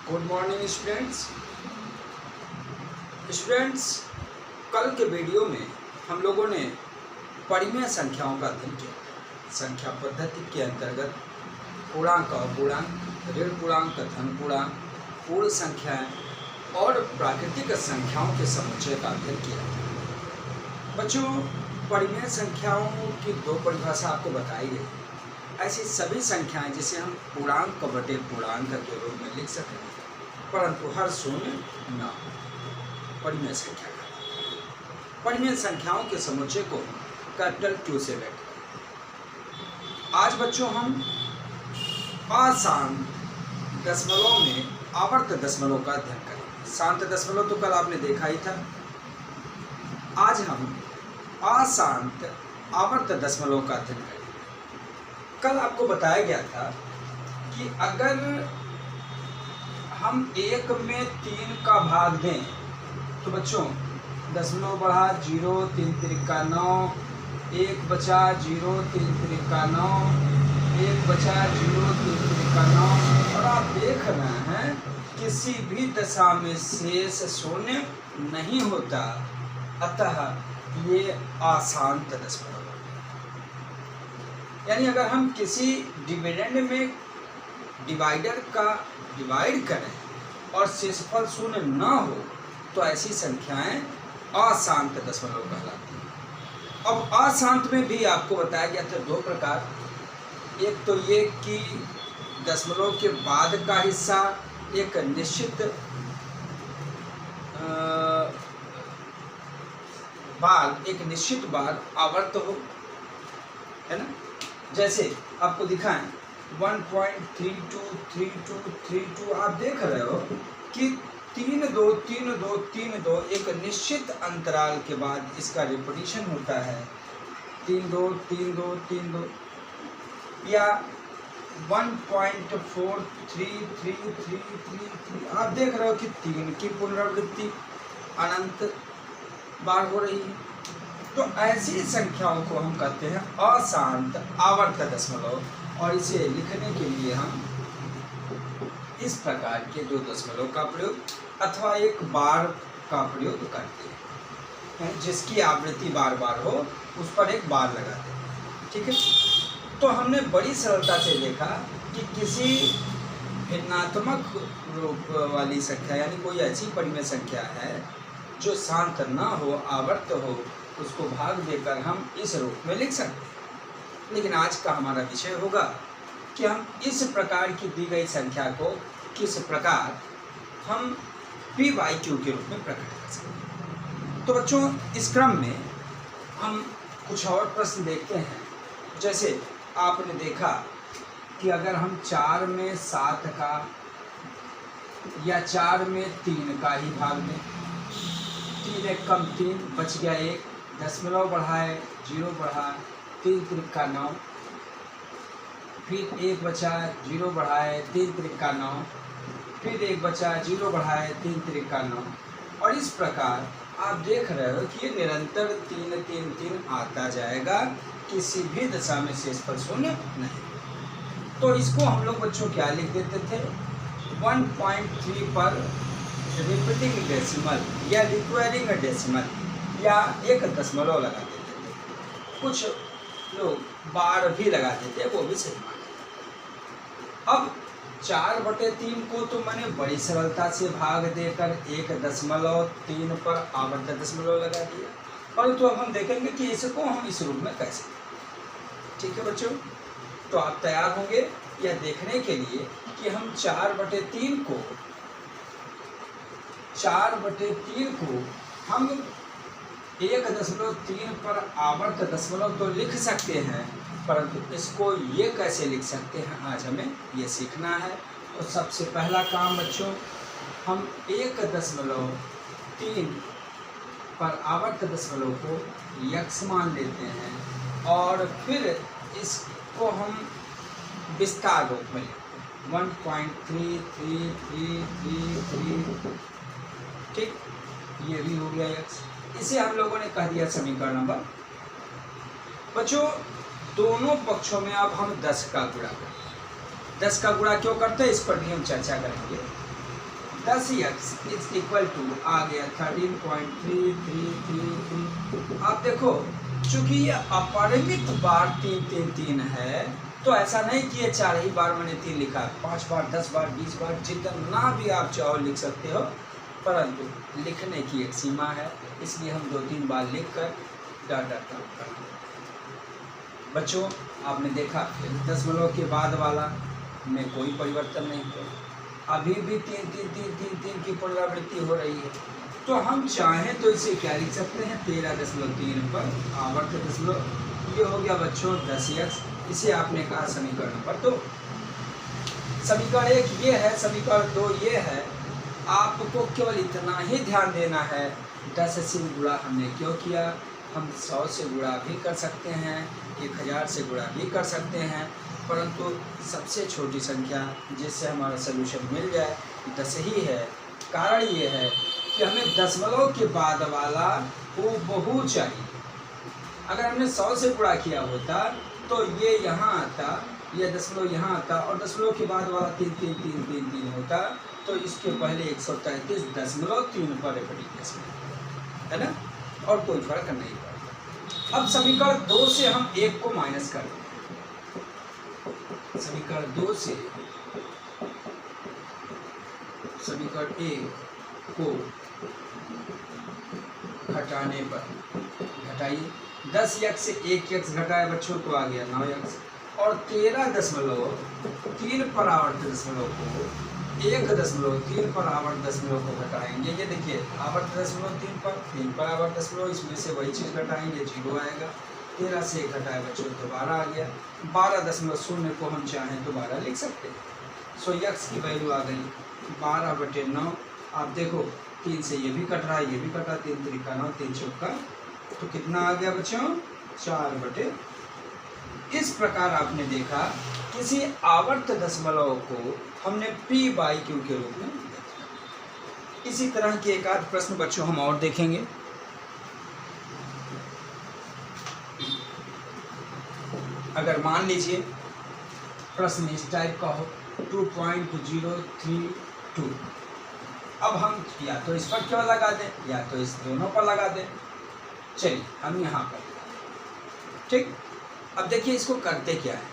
Good morning students. कल के video में हम लोगों ने परिमेय संख्याओं का अध्ययन किया। संख्या पद्धति के अंतर्गत पूर्णांक, अपूर्णांक, ऋण पूर्णांक, धन पूर्णांक, पूर्ण संख्याएं और प्राकृतिक संख्याओं के समुच्चय का अध्ययन किया। बच्चों, परिमेय संख्याओं की दो परिभाषा आपको बताई गई। ऐसी सभी संख्याएं जिसे हम पूर्णांक बटे पूर्णांक के रूप में लिख सकें, परंतु हर शून्य न हो, परिमेय संख्या का। परिमेय संख्याओं के समुच्चय को कैपिटल Q से व्यक्त करें। आज बच्चों हम अशांत दशमलव में आवर्त दशमलव का अध्ययन करेंगे। शांत दशमलव तो कल आपने देखा ही था। आज हम अशांत आवर्त दशमलव का अध्ययन करेंगे। कल आपको बताया गया था कि अगर हम 1 में 3 का भाग दें तो बच्चों दशमलव बढ़ा 0, 3 त्रिका 9, 1 बचा 0, 3 त्रिका 9, 1 बचा 0, 3 त्रिका 9। और आप देख रहे हैं किसी भी दशा में शेष शून्य नहीं होता, अतः ये अशांत दशमलव। यानी अगर हम किसी डिविडेंड में डिवाइडर का डिवाइड करें और शेषफल शून्य न हो तो ऐसी संख्याएं अशांत दशमलव कहलाती हैं। अब अशांत में भी आपको बताया गया था दो प्रकार। एक तो ये कि दशमलव के बाद का हिस्सा एक निश्चित बार आवर्त हो, है ना। जैसे आपको दिखाएं 1.323232। आप देख रहे हो कि 3 2 3 2 3 2 एक निश्चित अंतराल के बाद इसका रिपीटिशन होता है। 3 2 3 2 3 2 या 1.43333। आप देख रहे हो कि 3 की पुनरावृत्ति अनंत बार हो रही है। तो ऐसी संख्याओं को हम कहते हैं अशांत आवर्त दशमलव, और इसे लिखने के लिए हम इस प्रकार के दो दशमलव का प्रयोग अथवा एक बार का प्रयोग करते हैं। जिसकी आवृत्ति बार बार हो उस पर एक बार लगाते हैं, ठीक है। तो हमने बड़ी सरलता से देखा कि किसी भिन्नात्मक रूप वाली संख्या यानी कोई ऐसी परिमेय संख्या है जो शांत ना हो, आवर्त हो, उसको भाग देकर हम इस रूप में लिख सकते हैं। लेकिन आज का हमारा विषय होगा कि हम इस प्रकार की दी गई संख्या को किस प्रकार हम p/q के रूप में प्रकट कर सकते हैं। तो बच्चों, इस क्रम में हम कुछ और प्रश्न देखते हैं। जैसे आपने देखा कि अगर हम 4 में 7 का या 4 में 3 का ही भाग दें, 3 एक कम 3 बच गया 1, दशमलव बढ़ाए 0 बढ़ा 3 त्रिका 9, फिर 1 बचा 0 बढ़ाए 3 त्रिका 9, फिर 1 बचा 0 बढ़ाए 3 त्रिका 9। और इस प्रकार आप देख रहे हो कि ये निरंतर 3 3 3 आता जाएगा, किसी भी दशा में शेषफल शून्य नहीं। तो इसको हम लोग बच्चों क्या लिख देते थे, 1.3 पर रिपीटिंग डेसिमल या रिक्वायरिंग डेसिमल या एक दशमलव लगा देते थे। कुछ लोग बार भी लगा देते, वो भी सही माने। अब 4/3 को तो मैंने बड़ी सरलता से भाग देकर 1.3 पर आवर्त दशमलव लगा दिया, परंतु अब हम देखेंगे कि इसको हम इस रूप में कैसे। ठीक है बच्चों, तो आप तैयार होंगे यह देखने के लिए कि हम 4/3 को हम 1.3 पर आवर्त दशमलव तो लिख सकते हैं, परंतु इसको ये कैसे लिख सकते हैं आज हमें ये सीखना है। तो सबसे पहला काम बच्चों, हम 1.3 पर आवर्त दशमलव को x मान लेते हैं और फिर इसको हम विस्तार रूप में 1.3333। ठीक, ये भी हो गया x। इसे हम लोगों ने कह दिया समीकरण नंबर। बच्चों, दोनों पक्षों में अब हम 10 का गुणा करते हैं। 10 का गुणा क्यों करते हैं इस पर भी हम चर्चा करेंगे। 10x इज इक्वल टू आ गया 13.3333। आप देखो चूंकि ये अपरिमित बार 3 है, तो ऐसा नहीं कि ये 4 ही बार मैंने 3 लिखा, 5 बार 10 बार 20 बार जितना भी आप चाहो लिख सकते हो, परंतु लिखने की एक सीमा है, इसलिए हम 2-3 बार लिख कर डॉट डॉट काम करते हैं। बच्चों आपने देखा दशमलव के बाद वाला में कोई परिवर्तन नहीं हुआ, अभी भी 3 की पुनरावृत्ति हो रही है। तो हम चाहें तो इसे क्या लिख सकते हैं, 13.3 पर आवर्त दशमलव, ये हो गया बच्चों 10x। इसे आपने कहा समीकरण नंबर 2। समीकरण 1 ये है, समीकरण 2 ये है। आपको केवल इतना ही ध्यान देना है 10 से गुणा हमने क्यों किया। हम 100 से गुणा भी कर सकते हैं, 1000 से गुणा भी कर सकते हैं, परंतु सबसे छोटी संख्या जिससे हमारा सलूशन मिल जाए 10 ही है। कारण ये है कि हमें दशमलव के बाद वाला वो बहु चाहिए। अगर हमने 100 से गुणा किया होता तो ये यहाँ आता, ये दशमलव यहाँ आता, और दशमलव के बाद वाला 3 होता, तो इसके पहले 133.3 पर रेपिटेशन है ना, और कोई फर्क नहीं पड़ता। अब समीकरण 2 से हम 1 को माइनस कर दें। समीकरण 2 से समीकरण 1 को घटाने पर, घटाइए 10x से 1x घटाए बच्चों तो आ गया 9x, और 13.3 पर आवर्त दशमलव को 1.3 पर आवर्त दशमलव को घटाएंगे। ये देखिए आवर्त दशमलव 3 पर आवर्त दशमलव, इसमें से वही चीज़ घटाएंगे 0 आएगा। 13 से 1 घटाए बच्चों तो 12 आ गया। 12.0 को हम चाहें तो 12 लिख सकते हैं। सो x की वैल्यू आ गई 12/9। आप देखो 3 से ये भी कट रहा है, ये भी कट रहा, 3 3 9, 3 4, तो कितना आ गया बच्चों 4/। इस प्रकार आपने देखा किसी आवर्त दशमलव को हमने p/q के रूप में लिखा। इसी तरह के एक आध प्रश्न बच्चों हम और देखेंगे। अगर मान लीजिए प्रश्न इस टाइप का हो 2.032, अब हम या तो इस पर क्यों लगा दें या तो इस दोनों पर लगा दें। चलिए हम यहाँ पर, ठीक। अब देखिए इसको करते क्या है।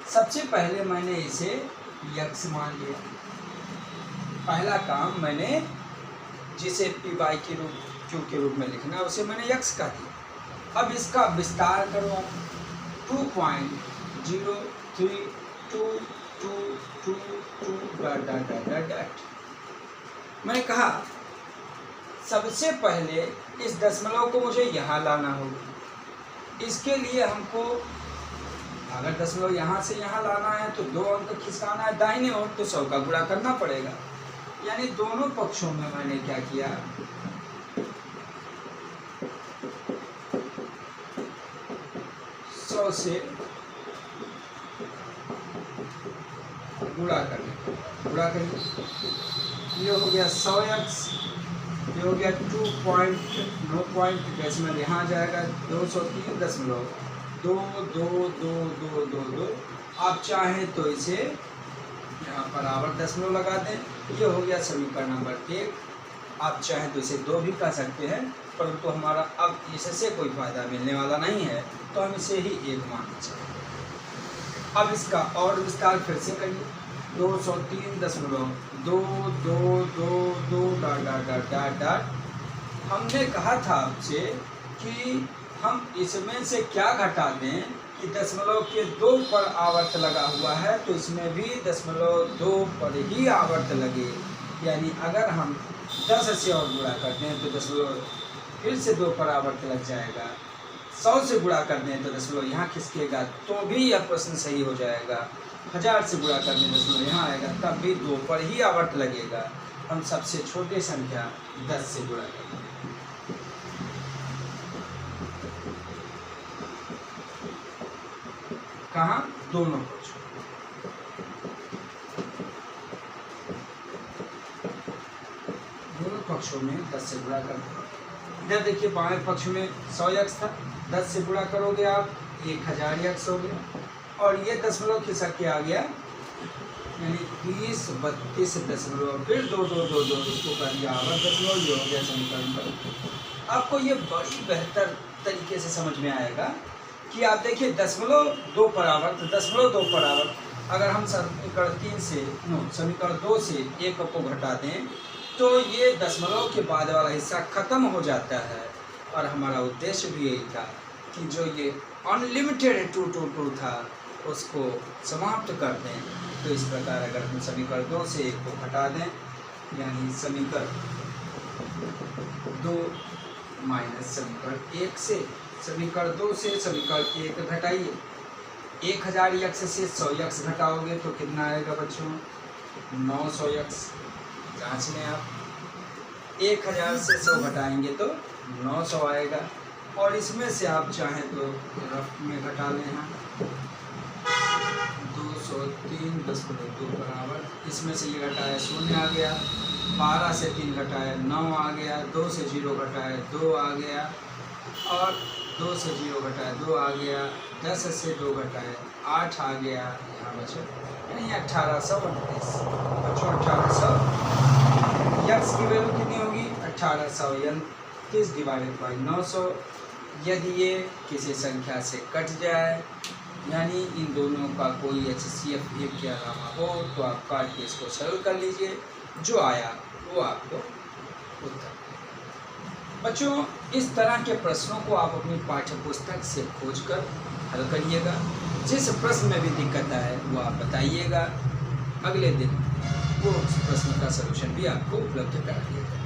सबसे पहले मैंने इसे x मान लिया। पहला काम मैंने जिसे p/q के रूप में लिखना है उसे मैंने x का दिया। अब इसका विस्तार करो 2.03222 मैंने कहा सबसे पहले इस दशमलव को मुझे यहाँ लाना होगा। इसके लिए हमको अगर दशमलव यहाँ से यहाँ लाना है तो 2 अंक खिसकाना है दाहिने ओर, तो 100 का गुणा करना पड़ेगा। यानी दोनों पक्षों में मैंने क्या किया, 100 से गुणा करिए। ये हो गया 100x, ये हो गया 2.9 यहाँ जाएगा 203.2222। आप चाहें तो इसे यहाँ पर आवर्त दशमलव लगा दें। ये हो गया समीकरण नंबर 1। आप चाहें तो इसे 2 भी कह सकते हैं, परंतु हमारा अब इससे कोई फायदा मिलने वाला नहीं है, तो हम इसे ही 1 मानना चाहिए। अब इसका और विस्तार फिर से करिए 203.2222 हमने कहा था आपसे कि हम इसमें से क्या घटा दें कि दशमलव के 2 पर आवर्त लगा हुआ है, तो इसमें भी 0.2 पर ही आवर्त लगे। यानी अगर हम 10 से और गुणा करते हैं तो दशमलव फिर से 2 पर आवर्त लग जाएगा। 100 से गुणा कर दें तो दशमलव यहाँ खिसकेगा, तो भी यह प्रश्न सही हो जाएगा। 1000 से गुणा कर दें दशमलव यहाँ आएगा, तब भी 2 पर ही आवर्त लगेगा। हम सबसे छोटी संख्या 10 से गुणा करेंगे। कहाँ? दोनों पक्षों। दोनों पक्षों में 10 से गुणा कर दो। इधर देखिए बाएं पक्ष में 100x था, 10 से गुणा करोगे आप 1000x हो गया, और ये दशमलव खिसक के आ गया यानी 30 32.5 फिर 2 2 2 2 इसको कर दिया आवर्त दशमलव, ये हो गया समीकरण पर। आपको ये बड़ी बेहतर तरीके से समझ में आएगा कि आप देखिए दशमलव 2 पर आवर्त, दशमलव 2 पर आवर्त, अगर हम समीकरण 3 से समीकरण 2 से 1 को घटा दें तो ये दशमलव के बाद वाला हिस्सा खत्म हो जाता है। और हमारा उद्देश्य भी यही था कि जो ये अनलिमिटेड 2 2 2 था उसको समाप्त कर दें। तो इस प्रकार अगर हम समीकरण 2 से 1 को घटा दें, यानी समीकरण 2 माइनस समीकरण 1 से, समीकरण 2 से समीकरण 1 घटाइए, 1000 यक्स से 100 यक्स घटाओगे तो कितना आएगा बच्चों? 900 यक्स। जाँच लें आप, 1000 से 100 घटाएंगे तो 900 आएगा। और इसमें से आप चाहें तो रफ में घटा लें, यहाँ 203.2 बराबर, इसमें से ये घटाया 0 आ गया, 12 से 3 घटाया 9 आ गया, 2 से 0 घटाया 2 आ गया, और 2 से 0 घटाया 2 आ गया, 10 से 2 घटाया 8 आ गया। यहाँ बच्चों यानी 1829 बच्चों, 1800 यक्स की वैल्यू कितनी होगी? 1829 डिवाइडेड बाई 900। यदि ये किसी संख्या से कट जाए, यानी इन दोनों का कोई HCF 1 के अलावा हो, तो आप काट के इसको सरल कर लीजिए, जो आया वो आपको उत्तर। बच्चों इस तरह के प्रश्नों को आप अपनी पाठ्य पुस्तक से खोजकर हल करिएगा। जिस प्रश्न में भी दिक्कत आए वो आप बताइएगा, अगले दिन वो उस प्रश्न का सलूशन भी आपको उपलब्ध करा दिया जाएगा।